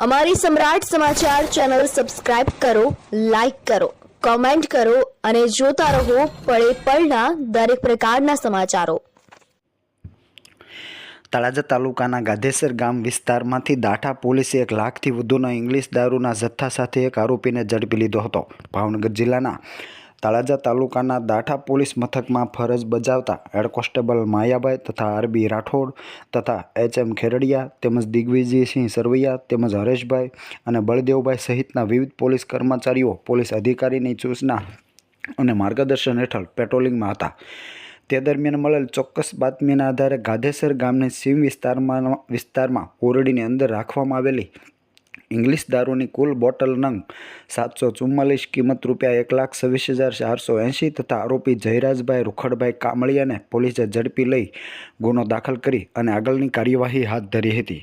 અમારી સમ્રાટ સમાચાર ચેનલ સબસ્ક્રાઇબ કરો, લાઈક કરો, કોમેન્ટ કરો અને જોતા રહો પળે પળના દરેક પ્રકારના સમાચારો। તળાજા તાલુકાના ગાધેસર ગામ વિસ્તારમાંથી દાઠા પોલીસે 1 લાખથી વધુના ઇંગ્લિશ દારૂના જથ્થા સાથે એક આરોપીને ઝડપી લીધો હતો। ભાવનગર જિલ્લાના તળાજા તાલુકાના દાઠા પોલીસ મથકમાં ફરજ બજાવતા હેડ કોન્સ્ટેબલ માયાભાઈ તથા આરબી રાઠોડ તથા એચએમ ખેરડિયા તેમજ દિગ્વિજયસિંહ સરવૈયા તેમજ હરેશભાઈ અને બળદેવભાઈ સહિતના વિવિધ પોલીસ કર્મચારીઓ પોલીસ અધિકારીની સૂચના અને માર્ગદર્શન હેઠળ પેટ્રોલિંગમાં હતા। તે દરમિયાન મળેલ ચોક્કસ બાતમીના આધારે ગાધેસર ગામની સીમ વિસ્તારમાં ઓરડીની અંદર રાખવામાં આવેલી ઇંગ્લિશ દારૂની કુલ બોટલ નંગ 744 કિંમત રૂપિયા 1,26,480 તથા આરોપી જયરાજભાઈ રૂખડભાઈ કામળિયાને પોલીસે ઝડપી લઈ ગુનો દાખલ કરી અને આગળની કાર્યવાહી હાથ ધરી હતી।